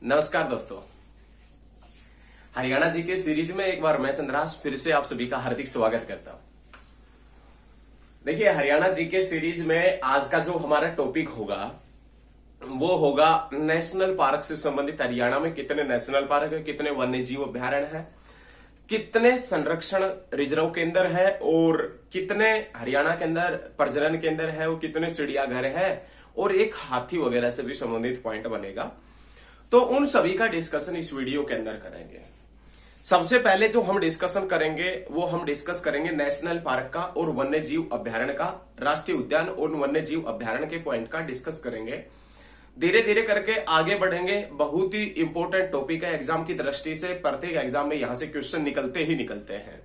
नमस्कार दोस्तों, हरियाणा जी के सीरीज में एक बार मैं चंद्रास फिर से आप सभी का हार्दिक स्वागत करता हूं। देखिए, हरियाणा जी के सीरीज में आज का जो हमारा टॉपिक होगा वो होगा नेशनल पार्क से संबंधित। हरियाणा में कितने नेशनल पार्क है, कितने वन्य जीव अभ्यारण्य है, कितने संरक्षण रिजर्व केंद्र है और कितने हरियाणा के अंदर प्रजनन केंद्र है और कितने चिड़ियाघर है और एक हाथी वगैरह से भी संबंधित पॉइंट बनेगा। तो उन सभी का डिस्कशन इस वीडियो के अंदर करेंगे। सबसे पहले जो हम डिस्कशन करेंगे वो हम डिस्कस करेंगे नेशनल पार्क का और वन्य जीव अभ्यारण्य का, राष्ट्रीय उद्यान और वन्य जीव अभ्यारण्य के पॉइंट का डिस्कस करेंगे। धीरे धीरे करके आगे बढ़ेंगे। बहुत ही इंपॉर्टेंट टॉपिक है एग्जाम की दृष्टि से। प्रत्येक एग्जाम में यहां से क्वेश्चन निकलते ही निकलते हैं।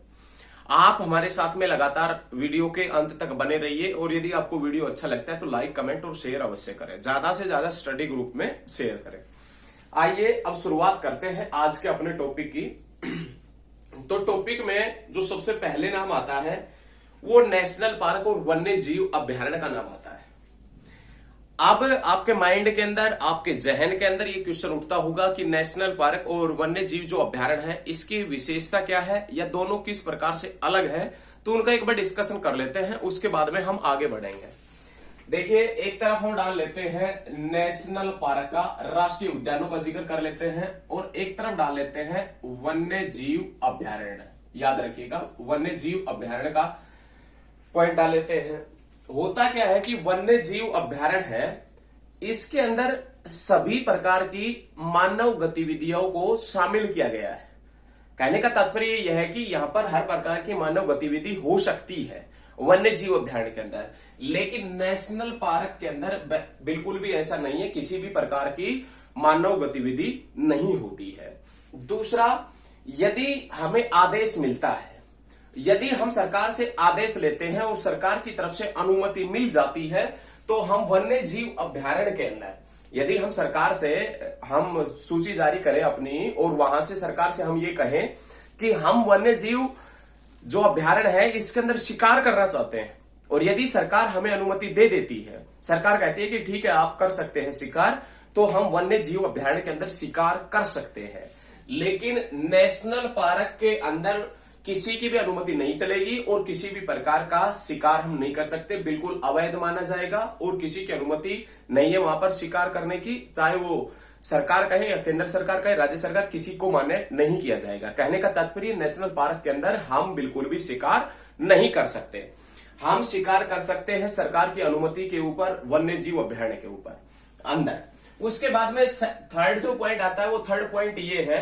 आप हमारे साथ में लगातार वीडियो के अंत तक बने रहिए और यदि आपको वीडियो अच्छा लगता है तो लाइक, कमेंट और शेयर अवश्य करें। ज्यादा से ज्यादा स्टडी ग्रुप में शेयर करें। आइए अब शुरुआत करते हैं आज के अपने टॉपिक की। तो टॉपिक में जो सबसे पहले नाम आता है वो नेशनल पार्क और वन्य जीव अभ्यारण्य का नाम आता है। अब आपके माइंड के अंदर, आपके जहन के अंदर ये क्वेश्चन उठता होगा कि नेशनल पार्क और वन्य जीव जो अभ्यारण्य है इसकी विशेषता क्या है या दोनों किस प्रकार से अलग है। तो उनका एक बार डिस्कशन कर लेते हैं, उसके बाद में हम आगे बढ़ेंगे। देखिए, एक तरफ हम डाल लेते हैं नेशनल पार्क का, राष्ट्रीय उद्यानों का जिक्र कर लेते हैं और एक तरफ डाल लेते हैं वन्य जीव अभ्यारण्य। याद रखिएगा, वन्य जीव अभ्यारण्य का पॉइंट डाल लेते हैं। होता क्या है कि वन्य जीव अभ्यारण्य है, इसके अंदर सभी प्रकार की मानव गतिविधियों को शामिल किया गया है। कहने का तात्पर्य यह है कि यहां पर हर प्रकार की मानव गतिविधि हो सकती है वन्य जीव अभ्यारण्य के अंदर, लेकिन नेशनल पार्क के अंदर बिल्कुल भी ऐसा नहीं है। किसी भी प्रकार की मानव गतिविधि नहीं होती है। दूसरा, यदि हमें आदेश मिलता है, यदि हम सरकार से आदेश लेते हैं और सरकार की तरफ से अनुमति मिल जाती है तो हम वन्य जीव अभ्यारण्य के अंदर, यदि हम सरकार से हम सूची जारी करें अपनी और वहां से सरकार से हम ये कहें कि हम वन्य जीव जो अभ्यारण्य है इसके अंदर शिकार करना चाहते हैं और यदि सरकार हमें अनुमति दे देती है, सरकार कहती है कि ठीक है आप कर सकते हैं शिकार, तो हम वन्य जीव अभ्यारण्य के अंदर शिकार कर सकते हैं। लेकिन नेशनल पार्क के अंदर किसी की भी अनुमति नहीं चलेगी और किसी भी प्रकार का शिकार हम नहीं कर सकते। बिल्कुल अवैध माना जाएगा और किसी की अनुमति नहीं है वहां पर शिकार करने की। चाहे वो सरकार कहे या केंद्र सरकार कहे, राज्य सरकार, किसी को मान्य नहीं किया जाएगा। कहने का तात्पर्य नेशनल पार्क के अंदर हम बिल्कुल भी शिकार नहीं कर सकते। हम शिकार कर सकते हैं सरकार की अनुमति के ऊपर, वन्य जीव अभ्यारण्य के ऊपर अंदर। उसके बाद में थर्ड जो पॉइंट आता है वो थर्ड पॉइंट ये है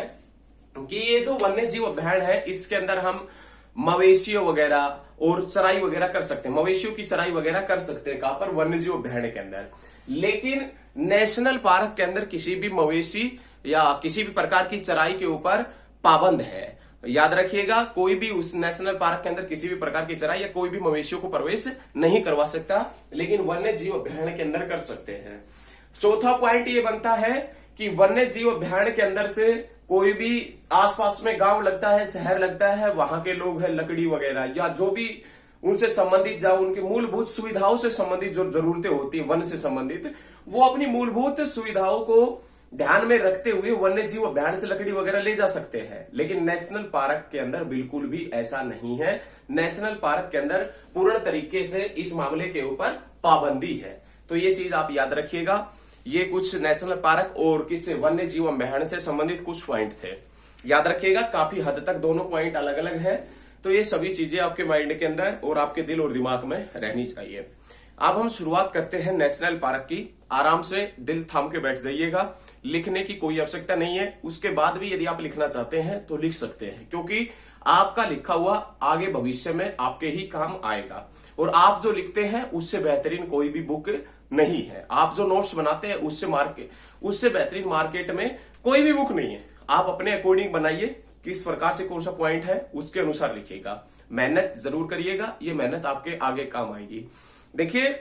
कि ये जो वन्य जीव अभ्यारण्य है इसके अंदर हम मवेशियों वगैरह और चराई वगैरह कर सकते हैं। मवेशियों की चराई वगैरह कर सकते हैं कहां पर? वन्य जीव अभ्यारण्य के अंदर। लेकिन नेशनल पार्क के अंदर किसी भी मवेशी या किसी भी प्रकार की चराई के ऊपर पाबंद है। याद रखिएगा, कोई भी उस नेशनल पार्क के अंदर किसी भी प्रकार की चराई या कोई भी मवेशियों को प्रवेश नहीं करवा सकता, लेकिन वन्य जीव अभ्यारण्य के अंदर कर सकते हैं। चौथा पॉइंट ये बनता है कि वन्य जीव अभ्यारण्य के अंदर से कोई भी आसपास में गांव लगता है, शहर लगता है, वहां के लोग हैं, लकड़ी वगैरह या जो भी उनसे संबंधित जाओ, उनकी मूलभूत सुविधाओं से संबंधित जो जरूरतें होती है वन से संबंधित, वो अपनी मूलभूत सुविधाओं को ध्यान में रखते हुए वन्य जीव अभ्यारण्य से लकड़ी वगैरह ले जा सकते हैं। लेकिन नेशनल पार्क के अंदर बिल्कुल भी ऐसा नहीं है। नेशनल पार्क के अंदर पूर्ण तरीके से इस मामले के ऊपर पाबंदी है। तो ये चीज आप याद रखिएगा। ये कुछ नेशनल पार्क और किसी वन्य जीव अभ्यारण्य से संबंधित कुछ पॉइंट थे, याद रखिएगा। काफी हद तक दोनों पॉइंट अलग अलग है, तो ये सभी चीजें आपके माइंड के अंदर और आपके दिल और दिमाग में रहनी चाहिए। अब हम शुरुआत करते हैं नेशनल पार्क की। आराम से दिल थाम के बैठ जाइएगा, लिखने की कोई आवश्यकता नहीं है। उसके बाद भी यदि आप लिखना चाहते हैं तो लिख सकते हैं, क्योंकि आपका लिखा हुआ आगे भविष्य में आपके ही काम आएगा। और आप जो लिखते हैं उससे बेहतरीन कोई भी बुक नहीं है। आप जो नोट्स बनाते हैं उससे बेहतरीन मार्केट में कोई भी बुक नहीं है। आप अपने अकॉर्डिंग बनाइए, किस प्रकार से कौन सा पॉइंट है उसके अनुसार लिखिएगा। मेहनत जरूर करिएगा, ये मेहनत आपके आगे काम आएगी। देखिए,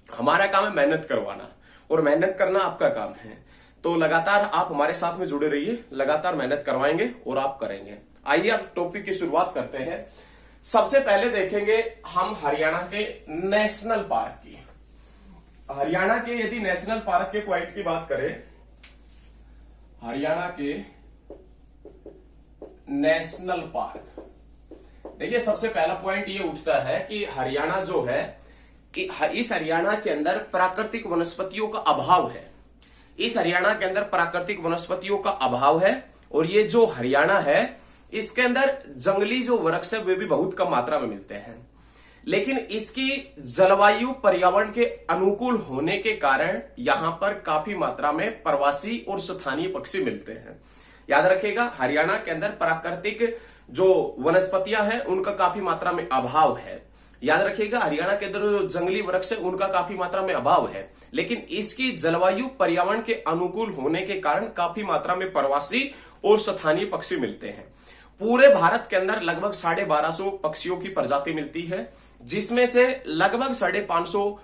हमारा काम है मेहनत करवाना और मेहनत करना आपका काम है। तो लगातार आप हमारे साथ में जुड़े रहिए, लगातार मेहनत करवाएंगे और आप करेंगे। आइए अब टॉपिक की शुरुआत करते हैं। सबसे पहले देखेंगे हम हरियाणा के नेशनल पार्क की। हरियाणा के यदि नेशनल पार्क के पॉइंट की बात करें, हरियाणा के नेशनल पार्क। देखिए सबसे पहला पॉइंट ये उठता है कि हरियाणा जो है कि इस हरियाणा के अंदर प्राकृतिक वनस्पतियों का अभाव है। इस हरियाणा के अंदर प्राकृतिक वनस्पतियों का अभाव है और ये जो हरियाणा है इसके अंदर जंगली जो वृक्ष है वे भी बहुत कम मात्रा में मिलते हैं, लेकिन इसकी जलवायु पर्यावरण के अनुकूल होने के कारण यहां पर काफी मात्रा में प्रवासी और स्थानीय पक्षी मिलते हैं। याद रखिएगा हरियाणा के अंदर प्राकृतिक जो वनस्पतियां हैं उनका काफी मात्रा में अभाव है। याद रखिएगा हरियाणा के अंदर जो जंगली वृक्ष है उनका काफी मात्रा में अभाव है, लेकिन इसकी जलवायु पर्यावरण के अनुकूल होने के कारण काफी मात्रा में प्रवासी और स्थानीय पक्षी मिलते हैं। पूरे भारत के अंदर लगभग 1250 पक्षियों की प्रजाति मिलती है, जिसमें से लगभग 550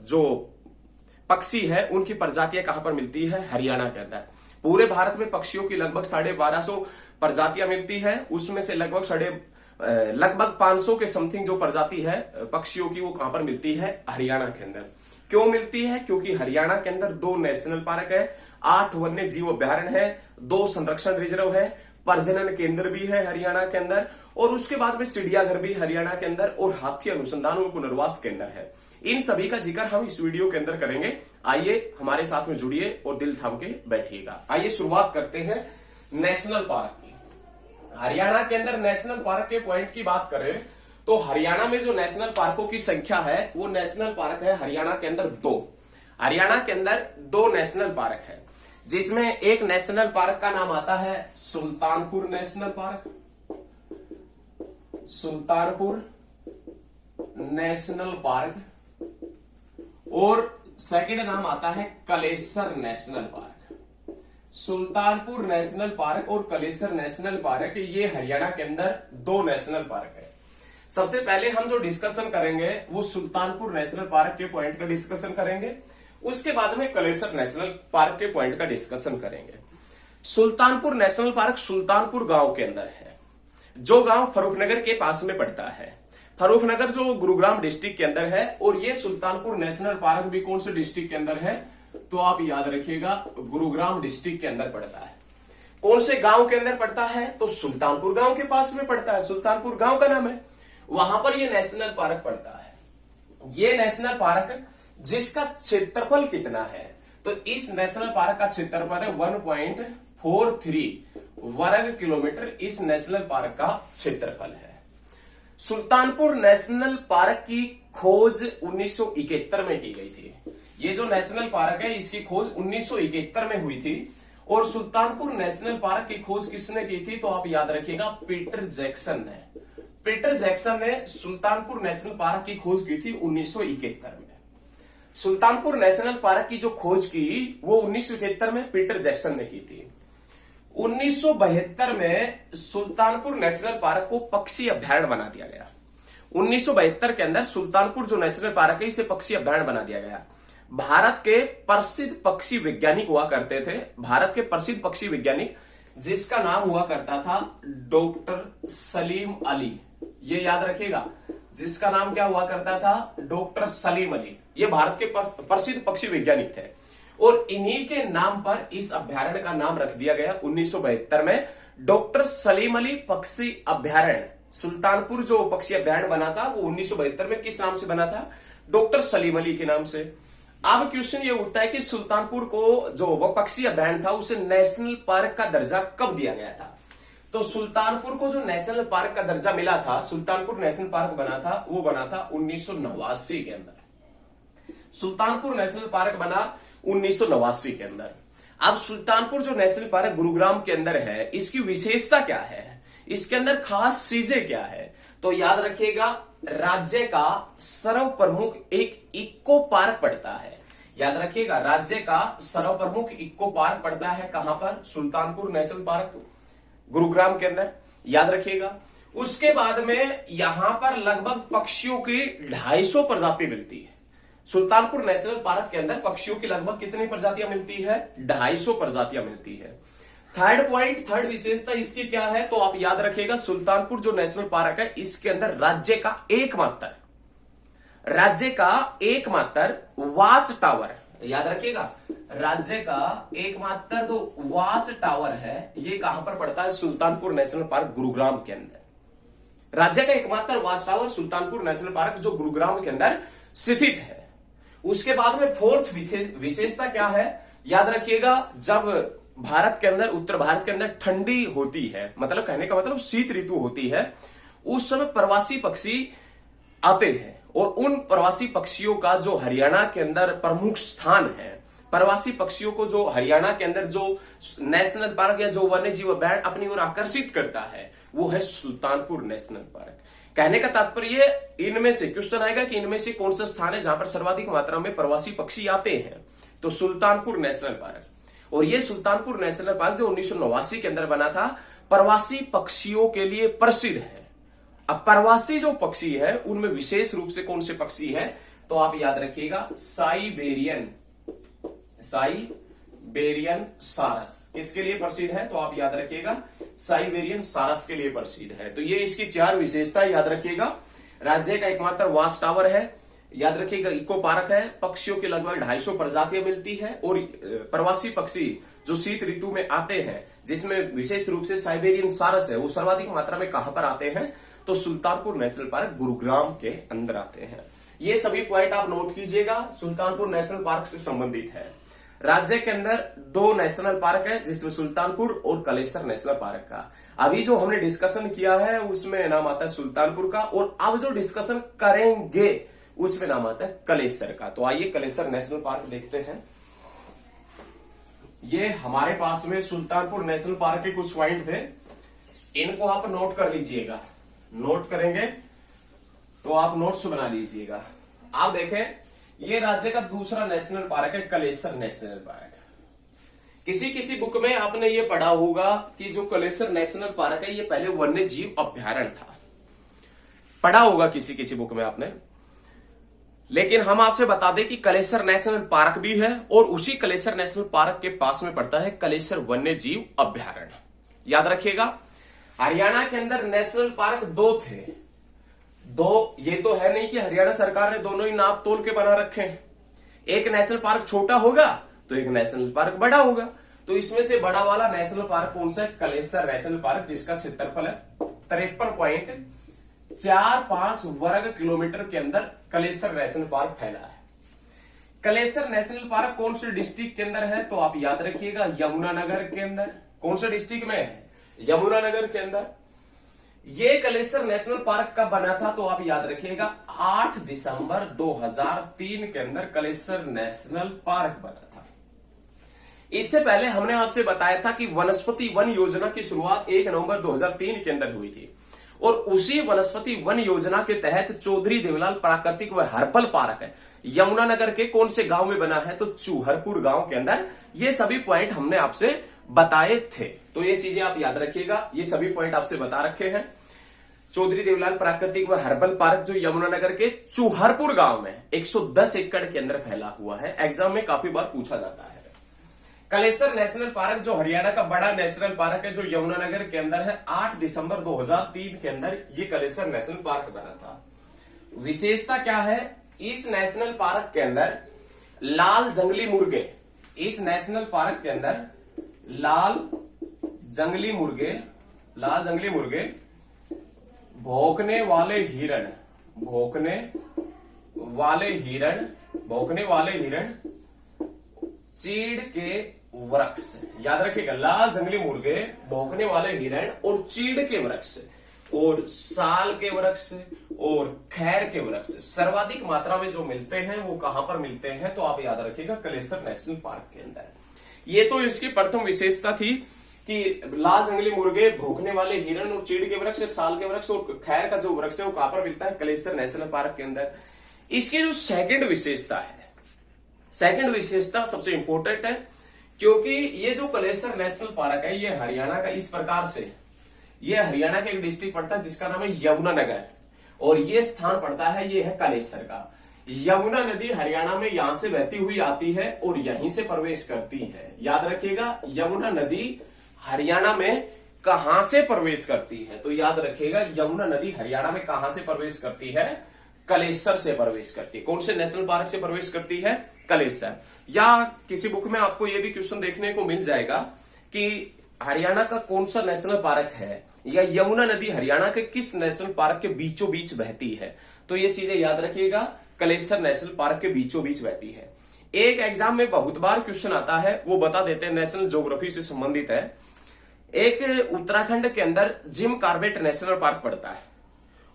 जो पक्षी है उनकी प्रजातियां कहां पर मिलती है? हरियाणा के अंदर। पूरे भारत में पक्षियों की लगभग 1250 प्रजातियां मिलती है, उसमें से लगभग 500 के समथिंग जो प्रजाति है पक्षियों की वो कहां पर मिलती है? हरियाणा के अंदर। क्यों मिलती है? क्योंकि हरियाणा के अंदर 2 नेशनल पार्क है, 8 वन्य जीव अभ्यारण्य है, 2 संरक्षण रिजर्व है, प्रजनन केंद्र भी है हरियाणा के अंदर, और उसके बाद में चिड़ियाघर भी हरियाणा के अंदर, और हाथी अनुसंधान और पुनर्वास केंद्र है। इन सभी का जिक्र हम इस वीडियो के अंदर करेंगे। आइए हमारे साथ में जुड़िए और दिल थाम के बैठिएगा। आइए शुरुआत करते हैं नेशनल पार्क की। हरियाणा के अंदर नेशनल पार्क के पॉइंट की बात करें तो हरियाणा में जो नेशनल पार्कों की संख्या है वो नेशनल पार्क है हरियाणा के अंदर 2। हरियाणा के अंदर 2 नेशनल पार्क है, जिसमें एक नेशनल पार्क का नाम आता है Sultanpur national park, Sultanpur national park, और सेकंड नाम आता है Kalesar national park. Sultanpur national park और कलेसर नेशनल पार्क ये हरियाणा के अंदर 2 नेशनल पार्क है। सबसे पहले हम जो डिस्कशन करेंगे वो सुल्तानपुर नेशनल पार्क के पॉइंट का डिस्कशन करेंगे, उसके बाद में कलेसर नेशनल पार्क के पॉइंट का डिस्कशन करेंगे। सुल्तानपुर नेशनल पार्क सुल्तानपुर गांव के अंदर है, जो गांव फर्रुखनगर के पास में पड़ता है। फर्रुखनगर जो गुरुग्राम डिस्ट्रिक्ट के अंदर है, और ये सुल्तानपुर नेशनल पार्क भी कौन से डिस्ट्रिक्ट के अंदर है? तो आप याद रखिएगा गुरुग्राम डिस्ट्रिक्ट के अंदर पड़ता है। कौन से गांव के अंदर पड़ता है? तो सुल्तानपुर गांव के पास में पड़ता है, सुल्तानपुर गांव का नाम है, वहां पर ये नेशनल पार्क पड़ता है। ये नेशनल पार्क जिसका क्षेत्रफल कितना है? तो इस नेशनल पार्क का क्षेत्रफल है 1.43 वर्ग किलोमीटर। इस नेशनल पार्क का क्षेत्रफल है। सुल्तानपुर नेशनल पार्क की खोज 1971 में की गई थी। ये जो नेशनल पार्क है इसकी खोज 1971 में हुई थी, और सुल्तानपुर नेशनल पार्क की खोज किसने की थी? तो आप याद रखिएगा पीटर जैक्सन ने। पीटर जैक्सन ने सुल्तानपुर नेशनल पार्क की खोज की थी 1971 में। सुल्तानपुर नेशनल पार्क की जो खोज की वो 1971 में पीटर जैक्सन ने की थी। 1972 में सुल्तानपुर नेशनल पार्क को पक्षी अभ्यारण्य बना दिया गया। 1972 के अंदर सुल्तानपुर जो नेशनल पार्क है इसे पक्षी अभ्यारण्य बना दिया गया। भारत के प्रसिद्ध पक्षी वैज्ञानिक हुआ करते थे, भारत के प्रसिद्ध पक्षी वैज्ञानिक जिसका नाम हुआ करता था डॉक्टर सलीम अली। ये याद रखिएगा, जिसका नाम क्या हुआ करता था? डॉक्टर सलीम अली। ये भारत के प्रसिद्ध पक्षी वैज्ञानिक थे, और इन्हीं के नाम पर इस अभ्यारण्य का नाम रख दिया गया 1972 में डॉक्टर सलीम अली पक्षी अभ्यारण्य। सुल्तानपुर जो पक्षी अभ्यारण्य बना था वो 1972 में किस नाम से बना था? डॉक्टर सलीम अली के नाम से। अब क्वेश्चन ये उठता है कि सुल्तानपुर को जो वो पक्षी अभ्यारण्य था उसे नेशनल पार्क का दर्जा कब दिया गया था? तो सुल्तानपुर को जो नेशनल पार्क का दर्जा मिला था, सुल्तानपुर नेशनल पार्क बना था, वो बना था 1989 के अंदर। सुल्तानपुर नेशनल पार्क बना 1989 के अंदर। अब सुल्तानपुर जो नेशनल पार्क गुरुग्राम के अंदर है, इसकी विशेषता क्या है? इसके अंदर खास चीजें क्या है? तो याद रखिएगा राज्य का सर्वप्रमुख एक इको पार्क पड़ता है। याद रखिएगा राज्य का सर्वप्रमुख इको पार्क पड़ता है कहां पर? सुल्तानपुर नेशनल पार्क गुरुग्राम के अंदर। याद रखिएगा उसके बाद में यहां पर लगभग पक्षियों की 250 प्रजाति मिलती है। सुल्तानपुर नेशनल पार्क के अंदर पक्षियों की लगभग कितनी प्रजातियां मिलती है? 250 प्रजातियां मिलती है। थर्ड पॉइंट, थर्ड विशेषता इसकी क्या है? तो आप याद रखिएगा सुल्तानपुर जो नेशनल पार्क है इसके अंदर राज्य का एकमात्र वाच टावर, याद रखिएगा, राज्य का एकमात्र जो वॉच टावर है ये कहां पर पड़ता है? सुल्तानपुर नेशनल पार्क गुरुग्राम के अंदर। राज्य का एकमात्र watch tower Sultanpur national park जो गुरुग्राम के अंदर स्थित है। उसके बाद में फोर्थ विशेषता क्या है? याद रखिएगा, जब भारत के अंदर, उत्तर भारत के अंदर ठंडी होती है, मतलब कहने का मतलब शीत ऋतु होती है, उस समय प्रवासी पक्षी आते हैं और उन प्रवासी पक्षियों का जो हरियाणा के अंदर प्रमुख स्थान है, प्रवासी पक्षियों को जो हरियाणा के अंदर जो नेशनल पार्क या जो वन्य जीव अभ्यारण्य अपनी ओर आकर्षित करता है वो है सुल्तानपुर नेशनल पार्क। कहने का तात्पर्य इनमें से क्वेश्चन आएगा कि इनमें से कौन सा स्थान है जहां पर सर्वाधिक मात्रा में प्रवासी पक्षी आते हैं, तो सुल्तानपुर नेशनल पार्क। और ये सुल्तानपुर नेशनल पार्क जो 1989 के अंदर बना था, प्रवासी पक्षियों के लिए प्रसिद्ध है। अब प्रवासी जो पक्षी है उनमें विशेष रूप से कौन से पक्षी है? तो आप याद रखिएगा, साइबेरियन सारस किसके लिए प्रसिद्ध है? तो आप याद रखिएगा, साइबेरियन सारस के लिए प्रसिद्ध है। तो ये इसकी 4 विशेषता याद रखिएगा। राज्य का एकमात्र वॉच टावर है, याद रखिएगा, इको पार्क है, पक्षियों की लगभग 250 प्रजातियां मिलती है, और प्रवासी पक्षी जो शीत ऋतु में आते हैं, जिसमें विशेष रूप से साइबेरियन सारस है, वो सर्वाधिक मात्रा में कहां पर आते हैं? तो सुल्तानपुर नेशनल पार्क गुरुग्राम के अंदर आते हैं। ये सभी पॉइंट आप नोट कीजिएगा, सुल्तानपुर नेशनल पार्क से संबंधित है। राज्य के अंदर 2 नेशनल पार्क है, जिसमें सुल्तानपुर और कलेसर नेशनल पार्क का अभी जो हमने डिस्कशन किया है उसमें नाम आता है सुल्तानपुर का, और अब जो डिस्कशन करेंगे उसमें नाम आता है कलेसर का। तो आइए कलेसर नेशनल पार्क देखते हैं। ये हमारे पास में सुल्तानपुर नेशनल पार्क के कुछ पॉइंट थे, इनको आप नोट कर लीजिएगा। नोट करेंगे तो आप नोट्स बना लीजिएगा। आप देखें, ये राज्य का दूसरा नेशनल पार्क है कलेसर नेशनल पार्क। किसी किसी बुक में आपने ये पढ़ा होगा कि जो कलेसर नेशनल पार्क है ये पहले वन्य जीव अभ्यारण्य था, पढ़ा होगा किसी किसी बुक में आपने। लेकिन हम आपसे बता दें कि कलेसर नेशनल पार्क भी है, और उसी कलेसर नेशनल पार्क के पास में पड़ता है कलेसर वन्य जीव अभ्यारण्य। याद रखिएगा, हरियाणा के अंदर नेशनल पार्क 2 थे। 2 ये तो है नहीं कि हरियाणा सरकार ने दोनों ही नाप तोल के बना रखे हैं। एक नेशनल पार्क छोटा होगा तो एक नेशनल पार्क बड़ा होगा। तो इसमें से बड़ा वाला नेशनल पार्क कौन सा है? कलेसर नेशनल पार्क, जिसका क्षेत्रफल है 53.45 वर्ग किलोमीटर के अंदर कलेसर नेशनल पार्क फैला है। कलेसर नेशनल पार्क कौन से डिस्ट्रिक्ट के अंदर है? तो आप याद रखिएगा, यमुनानगर के अंदर। कौन से डिस्ट्रिक्ट में है? यमुनानगर के अंदर। ये कलेसर नेशनल पार्क कब बना था? तो आप याद रखिएगा, 8 दिसंबर 2003 के अंदर कलेसर नेशनल पार्क बना था। इससे पहले हमने आपसे बताया था कि वनस्पति वन योजना की शुरुआत 1 नवंबर 2003 के अंदर हुई थी, और उसी वनस्पति वन योजना के तहत चौधरी देवलाल प्राकृतिक व हर्बल पार्क है यमुनानगर के कौन से गांव में बना है? तो चूहरपुर गांव के अंदर। ये सभी पॉइंट हमने आपसे बताए थे, तो ये चीजें आप याद रखिएगा। ये सभी पॉइंट आपसे बता रखे हैं। चौधरी देवलाल प्राकृतिक व हर्बल पार्क जो यमुनानगर के चूहरपुर गांव में 110 एकड़ के अंदर फैला हुआ है, एग्जाम में काफी बार पूछा जाता है। कलेसर नेशनल पार्क जो हरियाणा का बड़ा नेशनल पार्क है, जो यमुनानगर के अंदर है, 8 दिसंबर 2003 के अंदर ये कलेसर नेशनल पार्क बना था। विशेषता क्या है? इस नेशनल पार्क के अंदर लाल जंगली मुर्गे, इस नेशनल पार्क के अंदर लाल जंगली मुर्गे, भौंकने वाले हिरण, चीड़ के वृक्ष। याद रखिएगा, लाल जंगली मुर्गे, भौंकने वाले हिरण और चीड़ के वृक्ष और साल के वृक्ष और खैर के वृक्ष सर्वाधिक मात्रा में जो मिलते हैं वो कहां पर मिलते हैं? तो आप याद रखिएगा, कलेसर नेशनल पार्क के अंदर। ये तो इसकी प्रथम विशेषता थी कि लाल जंगली मुर्गे, भौंकने वाले हिरण और चीड़ के वृक्ष, साल के वृक्ष और खैर का जो वृक्ष है वो कहां पर मिलता है? कलेसर नेशनल पार्क के अंदर। इसकी जो सेकंड विशेषता है, सेकंड विशेषता सबसे इंपॉर्टेंट है, क्योंकि ये जो कलेसर नेशनल पार्क है ये हरियाणा का इस प्रकार से, ये हरियाणा का एक डिस्ट्रिक्ट पड़ता है जिसका नाम है यमुनानगर, और ये स्थान पड़ता है, ये है कलेसर का। यमुना नदी हरियाणा में यहां से बहती हुई आती है और यहीं से प्रवेश करती है। याद रखिएगा, यमुना नदी हरियाणा में कहां से प्रवेश करती है? तो याद रखिएगा, यमुना नदी हरियाणा में कहां से प्रवेश करती है? कलेसर से प्रवेश करती है। कौन से नेशनल पार्क से प्रवेश करती है? कलेसर। या किसी बुक में आपको यह भी क्वेश्चन देखने को मिल जाएगा कि हरियाणा का कौन सा नेशनल पार्क है, या यमुना नदी हरियाणा के किस नेशनल पार्क के बीचों बीच बहती है। तो ये चीजें याद रखिएगा, कलेसर नेशनल पार्क के बीचों बीच बहती है। एक एग्जाम में बहुत बार क्वेश्चन आता है, वो बता देते हैं, नेशनल ज्योग्राफी से संबंधित है। एक उत्तराखंड के अंदर जिम कॉर्बेट नेशनल पार्क पड़ता है,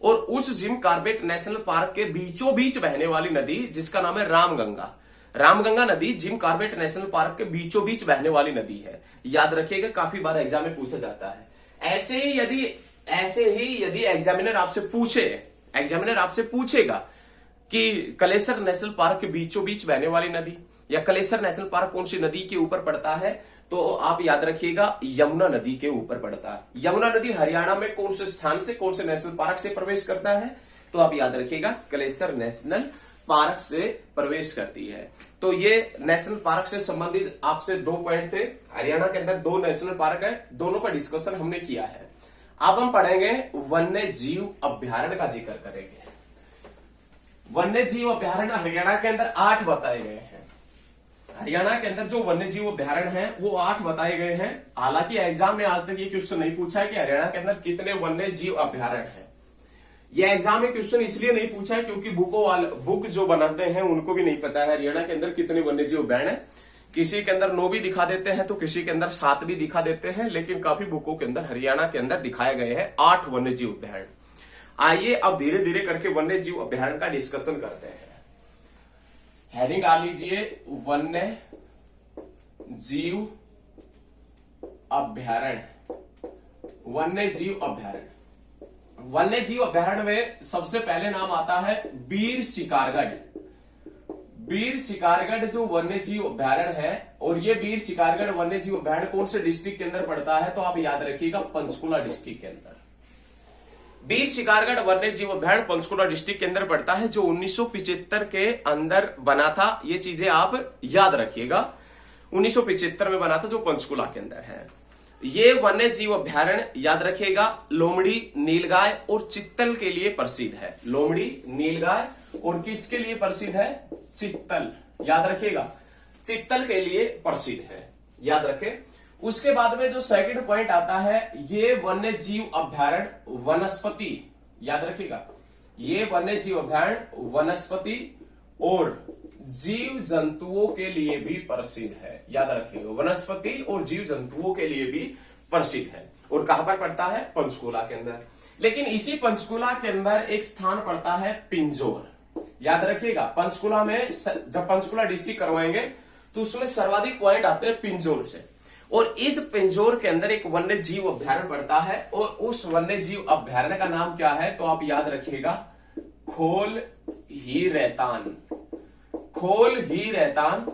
और उस जिम कॉर्बेट नेशनल पार्क के बीचों बीच बहने वाली नदी जिसका नाम है रामगंगा। रामगंगा नदी जिम कॉर्बेट नेशनल पार्क के बीचों बीच बहने वाली नदी है। याद रखिएगा, काफी बार एग्जाम में पूछा जाता है। ऐसे ही यदि एग्जामिनर आपसे पूछेगा कि कलेसर नेशनल पार्क के बीचों बीच बहने वाली नदी, या कलेसर नेशनल पार्क कौन सी नदी के ऊपर पड़ता है, तो आप याद रखिएगा यमुना नदी के ऊपर पड़ता है। यमुना नदी हरियाणा में कौन से स्थान से, कौन से नेशनल पार्क से प्रवेश करता है, तो आप याद रखिएगा कलेसर नेशनल पार्क से प्रवेश करती है। तो ये नेशनल पार्क से संबंधित आपसे 2 पॉइंट थे। हरियाणा के अंदर 2 नेशनल पार्क है, दोनों का डिस्कशन हमने किया है। अब हम पढ़ेंगे वन्य जीव अभ्यारण्य का जिक्र करेंगे। वन्य जीव अभ्यारण्य हरियाणा के अंदर 8 बताए गए हैं। हरियाणा के अंदर जो वन्य जीव अभ्यारण्य हैं वो 8 बताए गए हैं। हालांकि एग्जाम में आज तक ये क्वेश्चन नहीं पूछा है कि हरियाणा के अंदर कितने वन्य जीव अभ्यारण्य हैं। ये एग्जाम में क्वेश्चन इसलिए नहीं पूछा है क्योंकि बुक जो बनाते हैं उनको भी नहीं पता है हरियाणा के अंदर कितने वन्य जीव अभ्यारण्य है। किसी के अंदर 9 भी दिखा देते हैं, तो किसी के अंदर 7 भी दिखा देते हैं, लेकिन काफी बुकों के अंदर हरियाणा के अंदर दिखाए गए हैं 8 वन्य जीव अभ्यारण्य। आइए अब धीरे धीरे करके वन्य जीव अभ्यारण्य का डिस्कशन करते हैं। हेडिंग डाल लीजिए, वन्य जीव अभ्यारण्य। वन्य जीव अभ्यारण्य, वन्य जीव अभ्यारण्य में सबसे पहले नाम आता है बीर शिकारगढ़। बीर शिकारगढ़ जो वन्य जीव अभ्यारण्य है, और ये बीर शिकारगढ़ वन्य जीव अभ्यारण्य कौन से डिस्ट्रिक्ट के अंदर पड़ता है, तो आप याद रखिएगा पंचकुला डिस्ट्रिक्ट के अंदर। बीर शिकारगढ़ वन्य जीव अभ्यारण्य पंचकुला डिस्ट्रिक्ट के अंदर पड़ता है, जो 1975 के अंदर बना था। ये चीजें आप याद रखिएगा, 1975 में बना था, जो पंचकुला के अंदर है। ये वन्य जीव अभ्यारण्य याद रखिएगा लोमड़ी, नीलगाय और चित्तल के लिए प्रसिद्ध है। लोमड़ी, नीलगाय और किसके लिए प्रसिद्ध है? चित्तल। याद रखिएगा, चित्तल के लिए प्रसिद्ध है, याद रखें। उसके बाद में जो सेकंड पॉइंट आता है, ये वन्य जीव अभ्यारण्य वनस्पति, याद रखिएगा, ये वन्य जीव अभ्यारण्य वनस्पति और जीव जंतुओं के लिए भी प्रसिद्ध है। याद रखिएगा, वनस्पति और जीव जंतुओं के लिए भी प्रसिद्ध है। और कहां पर पड़ता है? पंचकुला के अंदर। लेकिन इसी पंचकुला के अंदर एक स्थान पड़ता है पिंजौर। याद रखिएगा, पंचकुला में जब पंचकुला डिस्ट्रिक्ट करवाएंगे तो उसमें सर्वाधिक पॉइंट आते हैं पिंजौर से। और इस पिंजौर के अंदर एक वन्य जीव अभ्यारण्य पड़ता है, और उस वन्य जीव अभ्यारण्य का नाम क्या है, तो आप याद रखिएगा खोल ही रहतान। खोल ही रहतान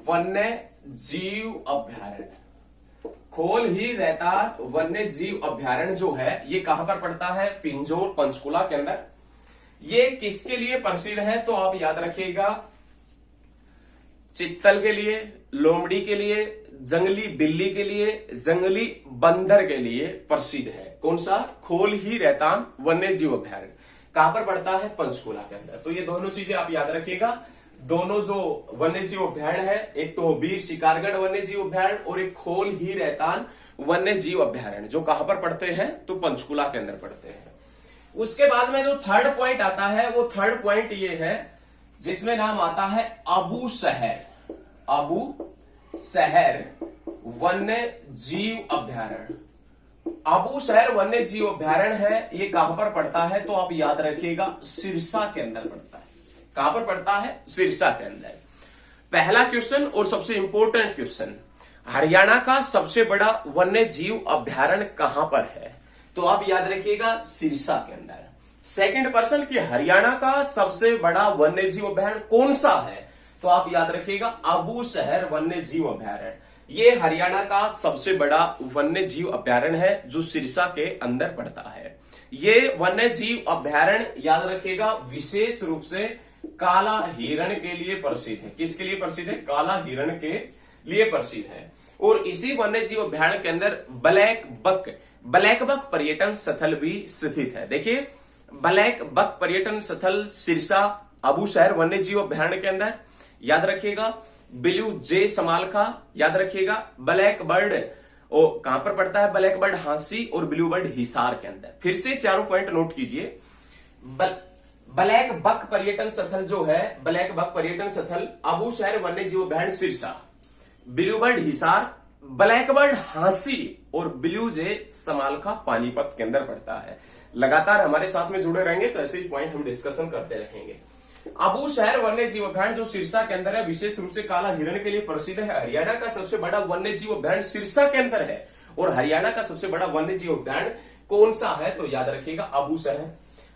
वन्य जीव अभ्यारण्य। खोल ही रहतान वन्य जीव अभ्यारण्य जो है, ये कहां पर पड़ता है? पिंजौर, पंचकुला के अंदर। ये किसके लिए प्रसिद्ध है, तो आप याद रखिएगा चित्तल के लिए, लोमड़ी के लिए, जंगली बिल्ली के लिए, जंगली बंदर के लिए प्रसिद्ध है। कौन सा? खोल ही रहतान वन्य जीव अभ्यारण्य। कहां पर पड़ता है? पंचकुला के अंदर। तो ये दोनों चीजें आप याद रखिएगा। दोनों जो वन्य जीव अभ्यारण्य है, एक तो बीर शिकारगढ़ वन्य जीव अभ्यारण्य और एक खोल ही रहतान वन्य जीव अभ्यारण्य, जो कहां पर पड़ते हैं? तो पंचकुला के अंदर पड़ते हैं। उसके बाद में जो थर्ड पॉइंट आता है, वो थर्ड पॉइंट ये है जिसमें नाम आता है अबू शहर। अबू शहर वन्य जीव अभ्यारण्य। अबू शहर वन्य जीव अभ्यारण्य है, ये कहां पर पड़ता है, तो आप याद रखिएगा सिरसा के अंदर पड़ता है। कहां पर पड़ता है? सिरसा के अंदर। पहला क्वेश्चन और सबसे इंपॉर्टेंट क्वेश्चन, हरियाणा का सबसे बड़ा वन्य जीव अभ्यारण्य कहां पर है, तो आप याद रखिएगा सिरसा के अंदर। सेकंड पर्सन कि हरियाणा का सबसे बड़ा वन्य जीव अभ्यारण्य कौन सा है, तो आप याद रखिएगा अबू शहर वन्य जीव अभ्यारण्य। ये हरियाणा का सबसे बड़ा वन्य जीव अभ्यारण्य है, जो सिरसा के अंदर पड़ता है। ये वन्य जीव अभ्यारण्य याद रखिएगा विशेष रूप से काला हिरण के लिए प्रसिद्ध है। किसके लिए प्रसिद्ध है? काला हिरण के लिए प्रसिद्ध है। और इसी वन्य जीव अभ्यारण्य के अंदर ब्लैक बक पर्यटन स्थल भी स्थित है। देखिए, ब्लैक बक पर्यटन स्थल सिरसा अबूशहर वन्य जीव अभ्यारण्य के अंदर, याद रखिएगा। ब्लू जे समालखा, याद रखिएगा। ब्लैक बर्ड कहां पर पड़ता है? ब्लैक बर्ड हांसी और ब्लू बर्ड हिसार के अंदर। फिर से चारों पॉइंट नोट कीजिए। ब्लैक बक पर्यटन स्थल जो है, ब्लैक बक पर्यटन स्थल अबूशहर वन्य जीव अभ्यारण्य Sirsa, blue bird Hisar, black bird Hansi और ब्लू जे समालखा पानीपत के अंदर पड़ता है। लगातार हमारे साथ में जुड़े रहेंगे तो ऐसे ही पॉइंट हम डिस्कशन करते रहेंगे। अबूशहर वन्य जीव अभ्यारण्य जो सिरसा के अंदर है, विशेष रूप से काला हिरण के लिए प्रसिद्ध है। हरियाणा का सबसे बड़ा वन्य जीव अभ्यारण्य सिरसा के अंदर है। और हरियाणा का सबसे बड़ा वन्य जीव अभ्यारण्य कौन सा है? तो याद रखिएगा अबूशहर।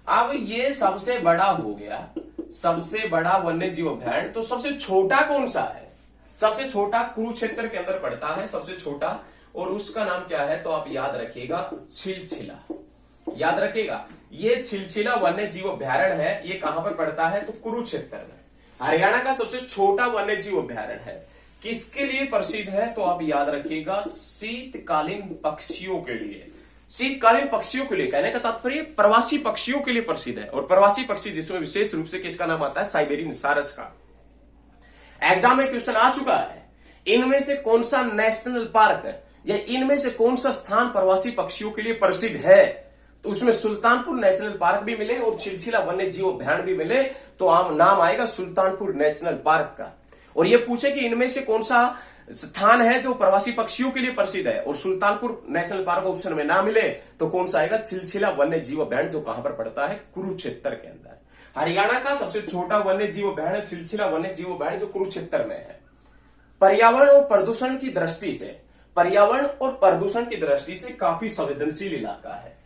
अब ये सबसे बड़ा हो गया, सबसे बड़ा वन्य जीव अभ्यारण्य। तो सबसे छोटा कौन सा है? सबसे छोटा कुरुक्षेत्र के अंदर पड़ता है, सबसे छोटा, और उसका नाम क्या है? तो आप याद रखिएगा छिलछिला। याद रखिएगा, ये छिलछिला वन्य जीव अभ्यारण्य है। ये कहां पर पड़ता है? तो कुरुक्षेत्र में। हरियाणा का सबसे छोटा वन्य जीव अभ्यारण्य है। किसके लिए प्रसिद्ध है? तो आप याद रखिएगा शीतकालीन पक्षियों के लिए। शीतकालीन पक्षियों के लिए, कहने का तात्पर्य प्रवासी पक्षियों के लिए प्रसिद्ध है। और प्रवासी पक्षी जिसमें विशेष रूप से किसका नाम आता है? साइबेरियन सारस का। एग्जाम में क्वेश्चन आ चुका है, इनमें से कौन सा नेशनल पार्क या इनमें से कौन सा स्थान प्रवासी पक्षियों के लिए प्रसिद्ध है? तो उसमें सुल्तानपुर नेशनल पार्क भी मिले और छिलछिला वन्य जीव अभ्यारण्य भी मिले, तो आम नाम आएगा सुल्तानपुर नेशनल पार्क का। और ये पूछे कि इनमें से कौन सा स्थान है जो प्रवासी पक्षियों के लिए प्रसिद्ध है, और सुल्तानपुर नेशनल पार्क ऑप्शन में ना मिले, तो कौन सा आएगा? छिलछिला वन्य जीव अभ्यारण्य, जो कहां पर पड़ता है? कुरुक्षेत्र के अंदर। हरियाणा का सबसे छोटा वन्य जीव अभ्यारण्य छिलछिला वन्य जीव अभ्यारण्य, जो कुरुक्षेत्र में है। पर्यावरण और प्रदूषण की दृष्टि से, पर्यावरण और प्रदूषण की दृष्टि से काफी संवेदनशील इलाका है।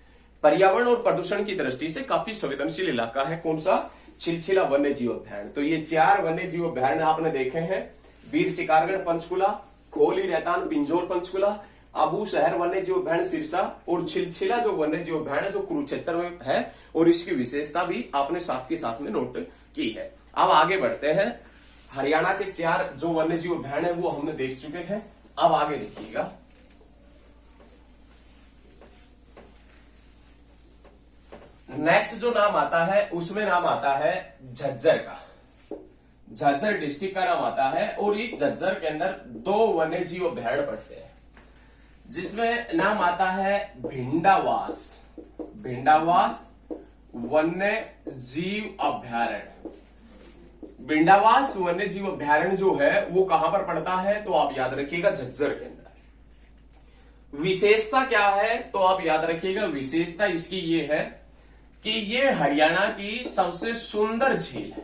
पर्यावरण और प्रदूषण की दृष्टि से काफी संवेदनशील इलाका है। कौन सा? छिलछिला वन्य जीव अभ्यारण्य। तो ये 4 वन्य जीव अभ्यारण्य आपने देखे हैं। वीर शिकारगढ़ पंचकुला, खोली रहतान पिंजौर पंचकुला, अबूशहर वन्य जीव अभ्यारण्य सिरसा, और छिलछिला जो वन्य जीव अभ्यारण्य जो कुरुक्षेत्र में है, और इसकी विशेषता भी आपने साथ के साथ में नोट की है। अब आगे बढ़ते हैं। हरियाणा के 4 जो वन्य जीव अभ्यारण्य है वो हमने देख चुके हैं। अब आगे देखिएगा, नेक्स्ट जो नाम आता है उसमें नाम आता है झज्जर का। झज्जर डिस्ट्रिक्ट का नाम आता है, और इस झज्जर के अंदर 2 वन्य जीव अभ्यारण्य पड़ते हैं, जिसमें नाम आता है भिंडावास। भिंडावास वन्य जीव अभ्यारण्य। भिंडावास वन्य जीव अभ्यारण्य जो है वो कहां पर पड़ता है? तो आप याद रखिएगा झज्जर के अंदर। विशेषता क्या है? तो आप याद रखिएगा विशेषता इसकी ये है कि ये हरियाणा की सबसे सुंदर झील है।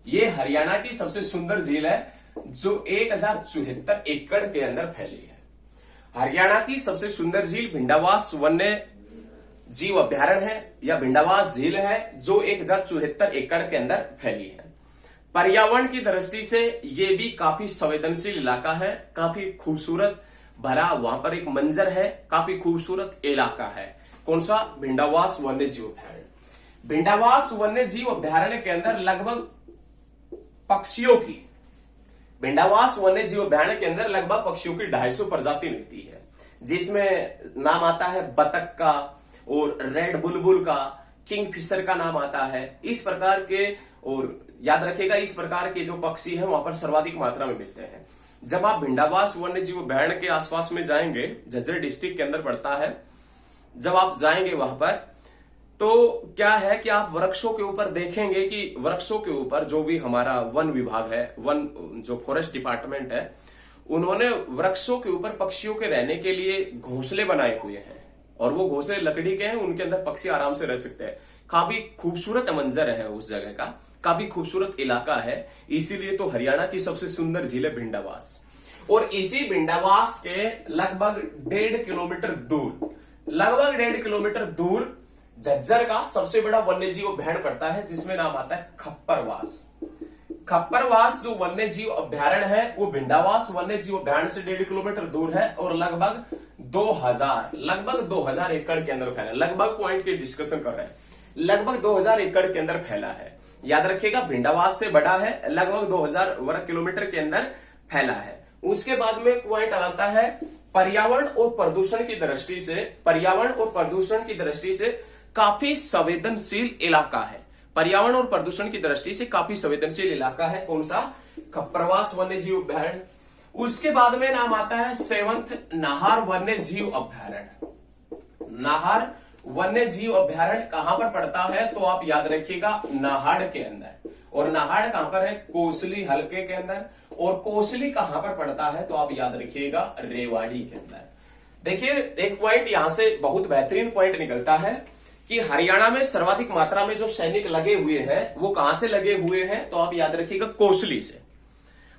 ये हरियाणा की सबसे सुंदर झील है, जो 1074 एकड़ के अंदर फैली है। हरियाणा की सबसे सुंदर झील भिंडावास वन्य जीव अभ्यारण्य है, या भिंडावास झील है, जो 1074 एकड़ के अंदर फैली है। पर्यावरण की दृष्टि से ये भी काफी संवेदनशील इलाका है, काफी खूबसूरत भरा वहां पर एक मंजर है, काफी खूबसूरत इलाका है। कौन सा? भिंडावास वन्य जीव अभ्यारण्य। भिंडावास वन्य जीव अभ्यारण्य के अंदर लगभग पक्षियों की, भिंडावास वन्य जीव अभ्यारण्य के अंदर लगभग पक्षियों की 250 प्रजाति मिलती है, जिसमें नाम आता है बतख का, और रेड बुलबुल का, किंगफिशर का नाम आता है। इस प्रकार के, और याद रखिएगा इस प्रकार के जो पक्षी हैं वहां पर सर्वाधिक मात्रा में मिलते हैं। जब आप भिंडावास वन्य जीव अभ्यारण्य के आसपास में जाएंगे, झज्जर डिस्ट्रिक्ट के अंदर पड़ता है, जब आप जाएंगे वहां पर, तो क्या है कि आप वृक्षों के ऊपर देखेंगे कि वृक्षों के ऊपर जो भी हमारा वन विभाग है, वन जो फॉरेस्ट डिपार्टमेंट है, उन्होंने वृक्षों के ऊपर पक्षियों के रहने के लिए घोंसले बनाए हुए हैं, और वो घोंसले लकड़ी के हैं, उनके अंदर पक्षी आराम से रह सकते हैं। काफी खूबसूरत मंजर है उस जगह का, काफी खूबसूरत इलाका है। इसीलिए तो हरियाणा की सबसे सुंदर झील है भिंडावास। और इसी भिंडावास के लगभग 1.5 किलोमीटर दूर, लगभग 1.5 किलोमीटर दूर झज्जर का सबसे बड़ा वन्य जीव अभ्यारण्य पड़ता है, जिसमें नाम आता है खप्परवास। खप्परवास जो वन्य जीव अभ्यारण्य है वो भिंडावास वन्य जीव अभ्यारण्य से 1.5 किलोमीटर दूर है, और लगभग 2000 एकड़ के अंदर फैला है। लगभग पॉइंट की डिस्कशन कर रहे हैं, लगभग 2000 एकड़ के अंदर फैला है। याद रखिएगा भिंडावास से बड़ा है, लगभग 2000 वर्ग किलोमीटर के अंदर फैला है। उसके बाद में पॉइंट आता है पर्यावरण और प्रदूषण की दृष्टि से, पर्यावरण और प्रदूषण की दृष्टि से काफी संवेदनशील इलाका है, पर्यावरण और प्रदूषण की दृष्टि से काफी संवेदनशील इलाका है। कौन सा? कप्रवास वन्य जीव अभ्यारण्य। उसके बाद में नाम आता है सेवंथ नाहर वन्य जीव अभ्यारण्य। नाहर वन्य जीव अभ्यारण्य कहां पर पड़ता है? तो आप याद रखिएगा नाहड़ के अंदर। और नाहड़ कहां पर है? कोसली हलके के अंदर। और कोसली कहां पर पड़ता है? तो आप याद रखिएगा रेवाड़ी के अंदर। देखिए एक पॉइंट यहां से बहुत बेहतरीन पॉइंट निकलता है कि हरियाणा में सर्वाधिक मात्रा में जो सैनिक लगे हुए हैं वो कहां से लगे हुए हैं? तो आप याद रखिएगा कोसली से।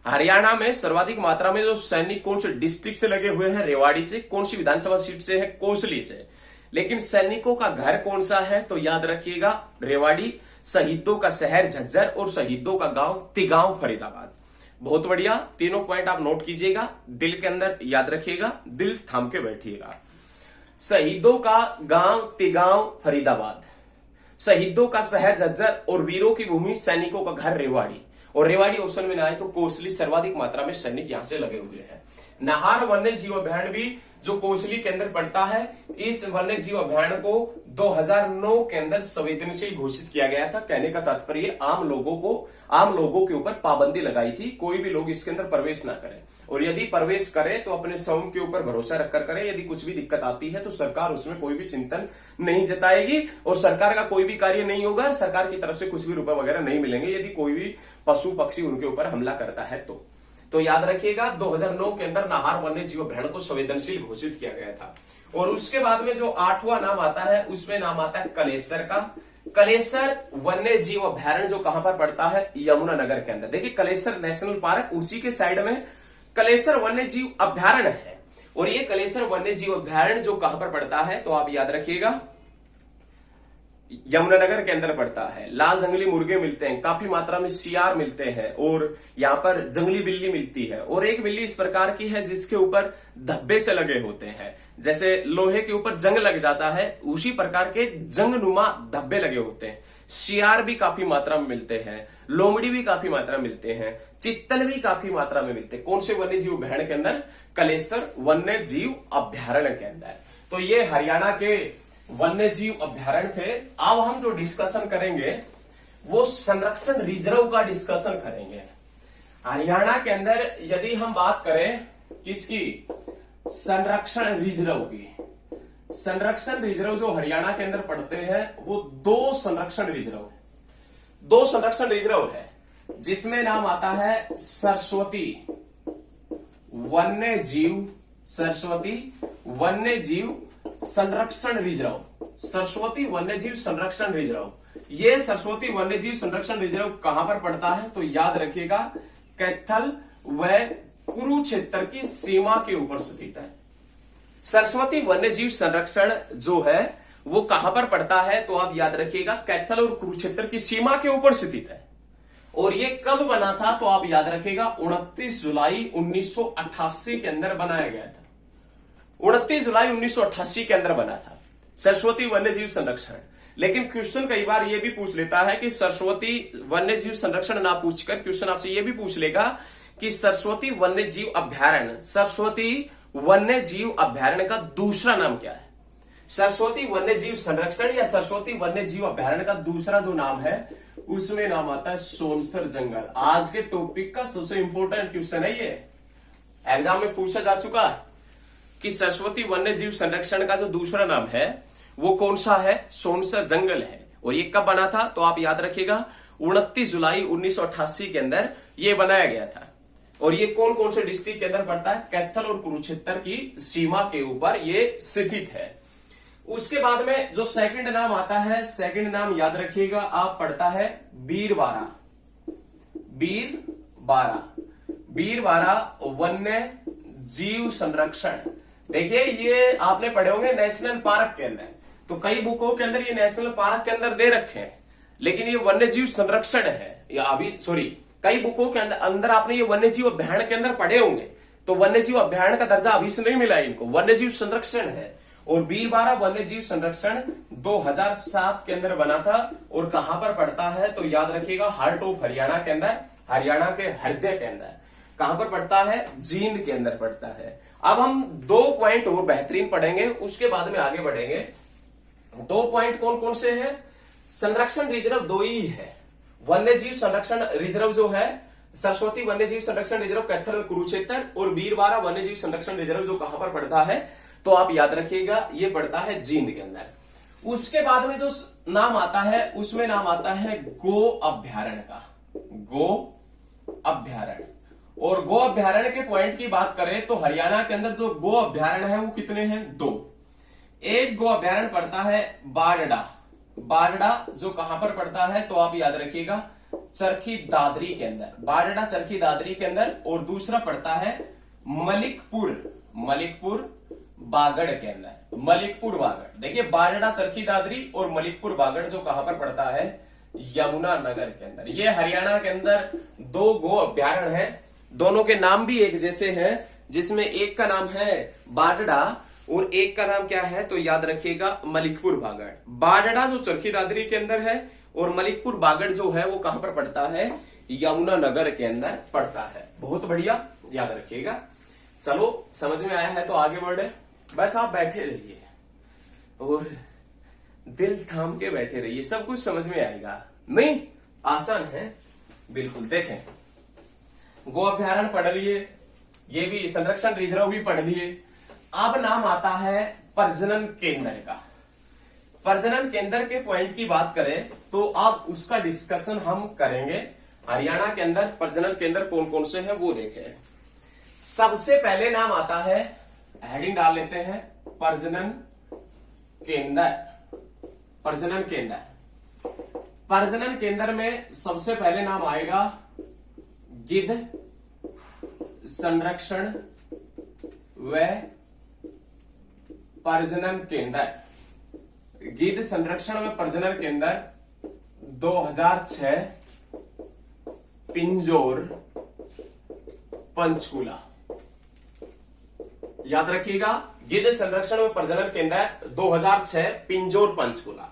हरियाणा में सर्वाधिक मात्रा में जो सैनिक कौन से डिस्ट्रिक्ट से लगे हुए हैं? रेवाड़ी से। कौन सी विधानसभा सीट से है? कोसली से। लेकिन सैनिकों का घर कौन सा है? तो याद रखिएगा रेवाड़ी, शहीदों का शहर झज्जर और शहीदों का गांव तिगांव फरीदाबाद। बहुत बढ़िया, तीनों पॉइंट आप नोट कीजिएगा, दिल के अंदर याद रखिएगा, दिल थाम के बैठिएगा। शहीदों का गांव तिगांव फरीदाबाद, शहीदों का शहर झज्जर और वीरों की भूमि सैनिकों का घर रेवाड़ी। और रेवाड़ी ऑप्शन में ना आए तो कोसली, सर्वाधिक मात्रा में सैनिक यहां से लगे हुए हैं। नाहर वन्य जीव अभ्यारण्य भी जो कोसली के अंदर पड़ता है, इस वन्य जीव अभ्यारण्य को 2009 के अंदर संवेदनशील घोषित किया गया था। कहने का तात्पर्य आम लोगों के ऊपर पाबंदी लगाई थी, कोई भी लोग इसके अंदर प्रवेश ना करें। और यदि प्रवेश करे तो अपने स्वयं के ऊपर भरोसा रखकर करे। यदि कुछ भी दिक्कत आती है तो सरकार उसमें कोई भी चिंतन नहीं जताएगी और सरकार का कोई भी कार्य नहीं होगा। सरकार की तरफ से कुछ भी रुपए वगैरह नहीं मिलेंगे यदि कोई भी पशु पक्षी उनके ऊपर हमला करता है तो याद रखिएगा 2009 के अंदर नाहर वन्य जीव अभ्यारण्य को संवेदनशील घोषित किया गया था। और उसके बाद में जो 8वां नाम आता है उसमें नाम आता है कलेसर का। कलेसर वन्य जीव अभ्यारण्य जो कहां पर पड़ता है? यमुनानगर के अंदर। देखिए कलेसर नेशनल पार्क, उसी के साइड में कलेसर वन्य जीव अभ्यारण्य है। और ये कलेसर वन्य जीव अभ्यारण्य जो कहां पर पड़ता है? तो आप याद रखिएगा यमुनानगर के अंदर पड़ता है। लाल जंगली मुर्गे मिलते हैं, काफी मात्रा में सियार मिलते हैं और यहाँ पर जंगली बिल्ली मिलती है। और एक बिल्ली इस प्रकार की है जिसके ऊपर धब्बे से लगे होते हैं, जैसे लोहे के ऊपर जंग लग जाता है उसी प्रकार के जंगनुमा धब्बे लगे होते हैं। सियार भी काफी मात्रा में मिलते हैं, लोमड़ी भी काफी मात्रा में मिलते हैं, चित्तल भी काफी मात्रा में मिलते हैं। कौन से वन्य जीव अभ्यारण्य के अंदर? कलेसर वन्य जीव अभ्यारण्य के अंदर। तो ये हरियाणा के वन्य जीव अभ्यारण्य थे। अब हम जो डिस्कशन करेंगे वो संरक्षण रिजर्व का डिस्कशन करेंगे। हरियाणा के अंदर यदि हम बात करें किसकी? संरक्षण रिजर्व की। संरक्षण रिजर्व जो हरियाणा के अंदर पड़ते हैं वो दो संरक्षण रिजर्व है, जिसमें नाम आता है सरस्वती वन्य जीव संरक्षण रिजर्व। सरस्वती वन्यजीव संरक्षण रिजर्व। ये सरस्वती वन्यजीव संरक्षण रिजर्व कहां पर पड़ता है? तो याद रखिएगा कैथल व कुरुक्षेत्र की सीमा के ऊपर स्थित है। सरस्वती वन्यजीव संरक्षण जो है वो कहां पर पड़ता है? तो आप याद रखिएगा कैथल और कुरुक्षेत्र की सीमा के ऊपर स्थित है। और ये कब बना था? तो आप याद रखिएगा 29 जुलाई 1988 के अंदर बनाया गया था। 29 जुलाई 1988 के अंदर बना था सरस्वती वन्यजीव संरक्षण। लेकिन क्वेश्चन कई बार यह भी पूछ लेता है कि सरस्वती वन्यजीव संरक्षण ना पूछकर क्वेश्चन आपसे यह भी पूछ लेगा कि सरस्वती वन्यजीव अभ्यारण्य का दूसरा नाम क्या है? सरस्वती वन्यजीव संरक्षण या सरस्वती वन्यजीव अभ्यारण्य का दूसरा जो नाम है उसमें नाम आता है सोनसर जंगल। आज के टॉपिक का सबसे इंपॉर्टेंट क्वेश्चन है ये, एग्जाम में पूछा जा चुका है कि सरस्वती वन्यजीव संरक्षण का जो दूसरा नाम है वो कौन सा है? सोनसर जंगल है। और ये कब बना था? तो आप याद रखिएगा 29 जुलाई 1988 के अंदर ये बनाया गया था। और ये कौन कौन से डिस्ट्रिक्ट के अंदर पड़ता है? कैथल और कुरुक्षेत्र की सीमा के ऊपर ये स्थित है। उसके बाद में जो सेकंड नाम आता है, सेकंड नाम याद रखिएगा आप, पड़ता है बीरबारा वन्य जीव संरक्षण। देखिए ये आपने पढ़े होंगे नेशनल पार्क के अंदर, तो कई बुकों के अंदर ये नेशनल पार्क के अंदर दे रखे हैं, लेकिन ये वन्य जीव संरक्षण है। या अभी कई बुकों के अंदर आपने ये वन्य जीव अभ्यारण्य के अंदर पढ़े होंगे, तो वन्य जीव अभ्यारण्य का दर्जा अभी से नहीं मिला इनको, वन्य जीव संरक्षण है। और बीरबारा वन्य जीव संरक्षण 2007 के अंदर बना था। और कहां पर पड़ता है? तो याद रखिएगा हार्ट ऑफ हरियाणा के अंदर, हरियाणा के हृदय के अंदर। कहां पर पड़ता है? जींद के अंदर पड़ता है। अब हम 2 पॉइंट और बेहतरीन पढ़ेंगे, उसके बाद में आगे बढ़ेंगे। दो पॉइंट कौन कौन से हैं? संरक्षण रिजर्व दो ही है। वन्य जीव संरक्षण रिजर्व जो है सरस्वती वन्य जीव संरक्षण रिजर्व कैथल में कुरुक्षेत्र, और बीरबारा वन्य जीव संरक्षण रिजर्व जो कहां पर पड़ता है, तो आप याद रखिएगा ये पड़ता है जींद के अंदर। उसके बाद में जो नाम आता है उसमें नाम आता है गो अभ्यारण्य का, गो अभ्यारण्य। और गो अभ्यारण्य के पॉइंट की बात करें तो हरियाणा के अंदर जो गो अभ्यारण्य है वो कितने हैं? दो। एक गो अभ्यारण्य पड़ता है बारडा, बारडा जो कहां पर पड़ता है, तो आप याद रखिएगा चरखी दादरी के अंदर, बारडा चरखी दादरी के अंदर। और दूसरा पड़ता है मलिकपुर, मलिकपुर बागड़ के अंदर, मलिकपुर बागड़। देखिए बारडा चरखी दादरी और मलिकपुर बागड़ जो कहां पर पड़ता है? यमुना नगर के अंदर। ये हरियाणा के अंदर दो गो अभ्यारण्य है, दोनों के नाम भी एक जैसे हैं, जिसमें एक का नाम है बारडा और एक का नाम क्या है, तो याद रखिएगा मलिकपुर बागड़। बारडा जो चरखी दादरी के अंदर है और मलिकपुर बागड़ जो है वो कहां पर पड़ता है? यमुना नगर के अंदर पड़ता है। बहुत बढ़िया, याद रखिएगा। चलो समझ में आया है तो आगे बढ़े। बस आप बैठे रहिए और दिल थाम के बैठे रहिए, सब कुछ समझ में आएगा। नहीं, आसान है बिल्कुल। देखें, गो अभ्यारण्य पढ़ लिए, ये भी संरक्षण रिजर्व भी पढ़ लिए। अब नाम आता है प्रजनन केंद्र का। प्रजनन केंद्र के पॉइंट की बात करें तो अब उसका डिस्कशन हम करेंगे। हरियाणा के अंदर प्रजनन केंद्र कौन कौन से हैं वो देखें। सबसे पहले नाम आता है, हेडिंग डाल लेते हैं, प्रजनन केंद्र। प्रजनन केंद्र, प्रजनन केंद्र में सबसे पहले नाम आएगा गिद्ध संरक्षण व प्रजनन केंद्र। गिद्ध संरक्षण व प्रजनन केंद्र 2006 पिंजौर पंचकूला। याद रखिएगा, गिद्ध संरक्षण व प्रजनन केंद्र 2006 पिंजौर पंचकूला।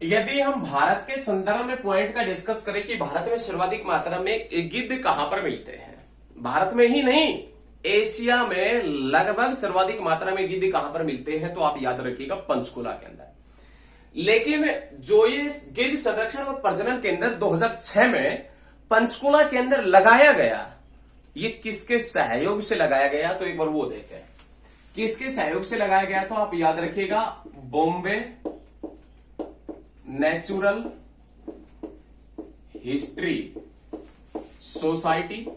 यदि हम भारत के संदर्भ में पॉइंट का डिस्कस करें कि भारत में सर्वाधिक मात्रा में गिद्ध कहां पर मिलते हैं, भारत में ही नहीं एशिया में लगभग सर्वाधिक मात्रा में गिद्ध कहां पर मिलते हैं, तो आप याद रखिएगा पंचकूला के अंदर। लेकिन जो ये गिद्ध संरक्षण और प्रजनन केंद्र 2006 में पंचकूला के अंदर लगाया गया, ये किसके सहयोग से लगाया गया, तो एक बार वो देखें किसके सहयोग से लगाया गया। तो आप याद रखिएगा Bombay natural history society,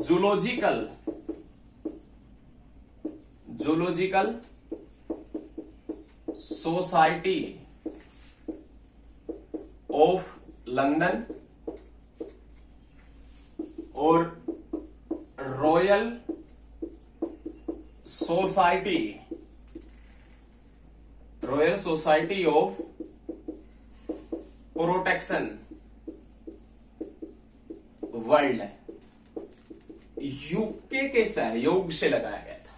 zoological society of London और royal society of protection world, UK के सहयोग से लगाया गया था।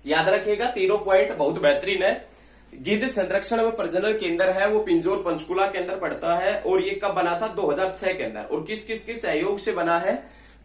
याद रखिएगा, तीनों पॉइंट बहुत बेहतरीन है। गिद्ध संरक्षण व प्रजनन केंद्र है वो पिंजौर पंचकूला के अंदर पड़ता है, और ये कब बना था? 2006 के अंदर। और किस किस के सहयोग से बना है,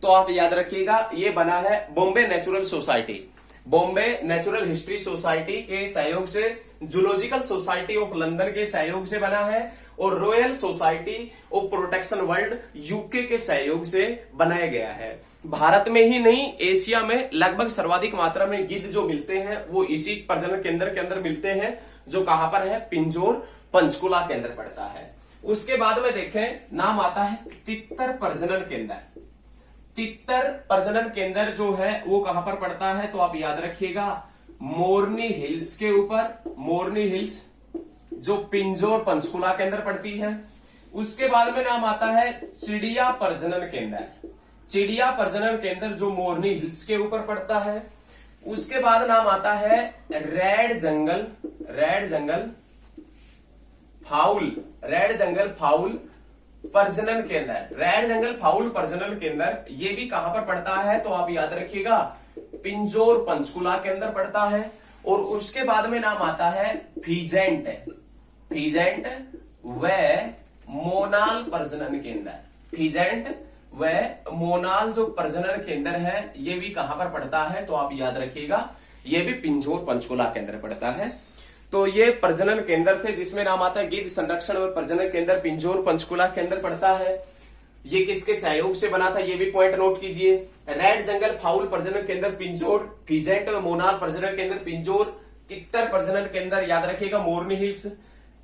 तो आप याद रखिएगा ये बना है Bombay natural society, Bombay natural history society के सहयोग से, जूलॉजिकल सोसाइटी ऑफ लंदन के सहयोग से बना है, और royal society of protection world UK के सहयोग से बनाया गया है। भारत में ही नहीं एशिया में लगभग सर्वाधिक मात्रा में गिद्ध जो मिलते हैं वो इसी प्रजनन केंद्र के अंदर मिलते हैं, जो कहां पर है? पिंजौर पंचकूला के अंदर पड़ता है। उसके बाद में देखें, नाम आता है तितर प्रजनन केंद्र। तितर प्रजनन केंद्र जो है वो कहां पर पड़ता है, तो आप याद रखिएगा मोरनी हिल्स के ऊपर, मोरनी हिल्स जो पिंजौर पंचकूला के अंदर पड़ती है। उसके बाद में नाम आता है चिड़िया प्रजनन केंद्र, चिड़िया प्रजनन केंद्र जो मोरनी हिल्स के ऊपर पड़ता है। उसके बाद नाम आता है रेड जंगल फाउल प्रजनन केंद्र, रेड जंगल फाउल प्रजनन केंद्र, ये भी कहां पर पड़ता है, तो आप याद रखिएगा पिंजौर पंचकूला के अंदर पड़ता है। और उसके बाद में नाम आता है फीजेंट व मोनाल प्रजनन केंद्र, फीजेंट व मोनाल जो प्रजनन केंद्र है ये भी कहां पर पड़ता है, तो आप याद रखिएगा ये भी पिंजौर पंचकुला के अंदर पड़ता है। तो ये प्रजनन केंद्र थे जिसमें नाम आता है गिद्ध संरक्षण व प्रजनन केंद्र पिंजौर पंचकुला के अंदर पड़ता है। ये किसके सहयोग से बना था ये भी पॉइंट नोट कीजिए। रेड जंगल फाउल प्रजनन केंद्र पिंजौर, फिजेंट व मोनाल प्रजनन केंद्र पिंजौर, तितर प्रजनन केंद्र याद रखिएगा मोरनी हिल्स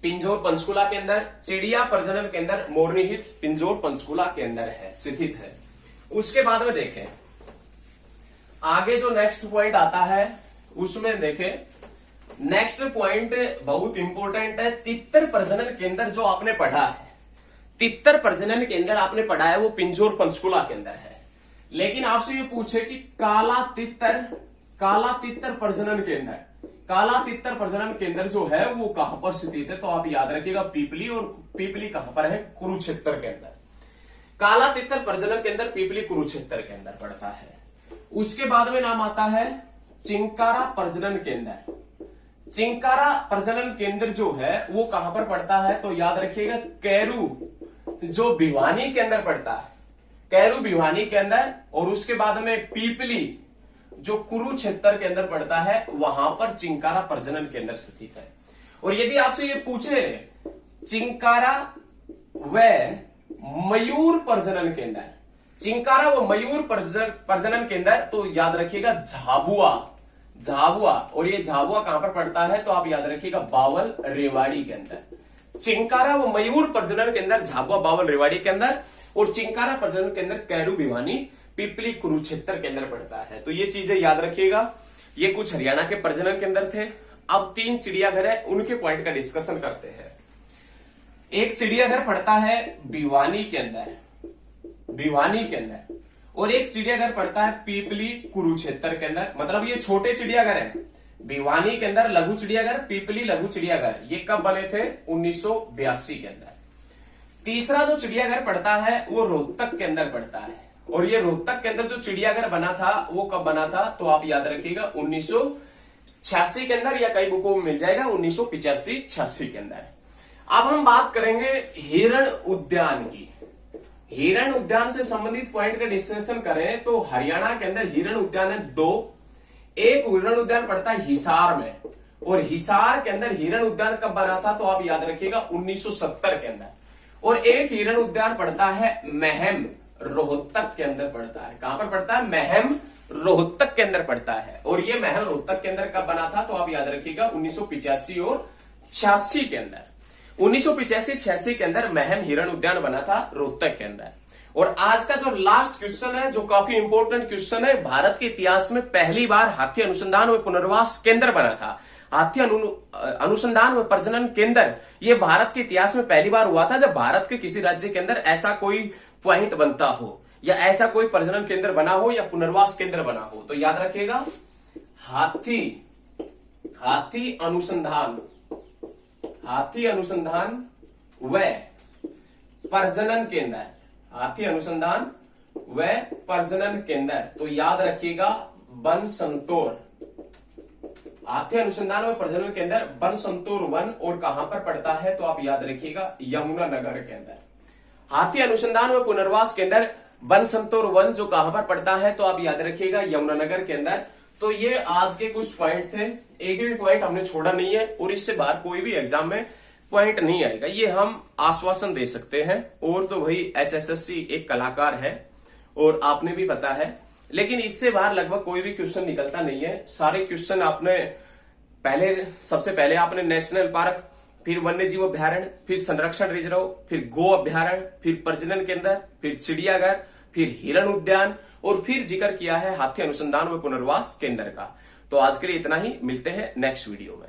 पिंजौर पंचकुला के अंदर, चिड़िया प्रजनन केंद्र मोरनी हिल्स पिंजौर पंचकुला के अंदर है स्थित है। उसके बाद में देखें आगे जो नेक्स्ट पॉइंट आता है उसमें देखें नेक्स्ट पॉइंट बहुत इंपॉर्टेंट है। तितर प्रजनन केंद्र जो आपने पढ़ा है, तितर प्रजनन केंद्र आपने पढ़ा है वो पिंजौर पंचकुला के अंदर है। लेकिन आपसे ये पूछे कि काला तितर प्रजनन केंद्र, काला तितर प्रजनन केंद्र जो है वो कहां पर स्थित है, तो आप याद रखिएगा पीपली, और पीपली कहां पर है, कुरुक्षेत्र के अंदर। काला तितर प्रजनन केंद्र पीपली कुरुक्षेत्र के अंदर पड़ता है। उसके बाद में नाम आता है चिंकारा प्रजनन केंद्र। चिंकारा प्रजनन केंद्र जो है वो कहां पर पड़ता है, तो याद रखिएगा कैरू जो भिवानी के अंदर पड़ता है, कैरू भिवानी के अंदर। और उसके बाद में पीपली जो कुरुक्षेत्र के अंदर पड़ता है वहां पर चिंकारा प्रजनन केंद्र स्थित है। और यदि आपसे ये पूछे चिंकारा व मयूर प्रजनन केंद्र, चिंकारा व मयूर प्रजनन केंद्र, तो याद रखिएगा झाबुआ। और ये झाबुआ कहां पर पड़ता है, तो आप याद रखिएगा बावल रेवाड़ी के अंदर। चिंकारा व मयूर प्रजनन केंद्र झाबुआ बावल रेवाड़ी के अंदर, और चिंकारा प्रजनन केंद्र कैरू भिवानी पिपली कुरुक्षेत्र के अंदर पड़ता है। तो ये चीजें याद रखिएगा। ये कुछ हरियाणा के प्रजनन केंद्र थे। अब 3 चिड़ियाघर है उनके पॉइंट का डिस्कशन करते हैं। एक चिड़ियाघर पड़ता है भिवानी के अंदर, और एक चिड़ियाघर पड़ता है पीपली कुरुक्षेत्र के अंदर। मतलब ये छोटे चिड़ियाघर है, भिवानी के अंदर लघु चिड़ियाघर, पीपली लघु चिड़ियाघर। ये कब बने थे, 1982 के अंदर। तीसरा जो चिड़ियाघर पड़ता है वो रोहतक के अंदर पड़ता है, और ये रोहतक के अंदर जो चिड़ियाघर बना था वो कब बना था, तो आप याद रखिएगा 1986 के अंदर, या कई बुकों में मिल जाएगा 1985-86 के अंदर। अब हम बात करेंगे हिरण उद्यान की। हिरण उद्यान से संबंधित पॉइंट का डिस्कशन करें तो हरियाणा के अंदर हिरण उद्यान है 2। एक हिरण उद्यान पड़ता है हिसार में, और हिसार के अंदर हिरण उद्यान कब बना था, तो आप याद रखिएगा 1970 के अंदर। और एक हिरण उद्यान पड़ता है महम रोहतक के अंदर पड़ता है। कहां पर पड़ता है, महम रोहतक के अंदर पड़ता है। और ये महम रोहतक के अंदर कब बना था, तो आप याद रखिएगा 1985 और 86 के अंदर। 1985-86 के अंदर महम हिरण उद्यान बना था रोहतक के अंदर। और आज का जो लास्ट क्वेश्चन है जो काफी इंपॉर्टेंट क्वेश्चन है, भारत के इतिहास में पहली बार हाथी अनुसंधान व पुनर्वास केंद्र बना था। हाथी अनुसंधान व प्रजनन केंद्र ये भारत के इतिहास में पहली बार हुआ था जब भारत के किसी राज्य के अंदर ऐसा कोई पॉइंट बनता हो, या ऐसा कोई प्रजनन केंद्र बना हो, या पुनर्वास केंद्र बना हो। तो याद रखिएगा हाथी अनुसंधान व प्रजनन केंद्र, हाथी अनुसंधान व प्रजनन केंद्र। तो याद रखिएगा बन संतोर, हाथी अनुसंधान व प्रजनन केंद्र बन संतोर वन। और कहां पर पड़ता है, तो आप याद रखिएगा यमुनानगर के अंदर। हाथी अनुसंधान व पुनर्वास केंद्र बन संतोर वन जो कहां पर पड़ता है, तो आप याद रखिएगा यमुनानगर के अंदर। तो ये आज के कुछ पॉइंट थे, एक भी पॉइंट हमने छोड़ा नहीं है, और इससे बाहर कोई भी एग्जाम में पॉइंट नहीं आएगा, ये हम आश्वासन दे सकते हैं। और तो भाई HSSC एक कलाकार है और आपने भी पता है, लेकिन इससे बाहर लगभग कोई भी क्वेश्चन निकलता नहीं है। सारे क्वेश्चन आपने सबसे पहले आपने नेशनल पार्क, फिर वन्य जीव अभ्यारण्य, फिर संरक्षण रिजर्व, फिर गो अभ्यारण्य, फिर प्रजनन केंद्र, फिर चिड़ियाघर, फिर हिरण उद्यान, और फिर जिक्र किया है हाथी अनुसंधान व पुनर्वास केंद्र का। तो आज के लिए इतना ही, मिलते हैं नेक्स्ट वीडियो में।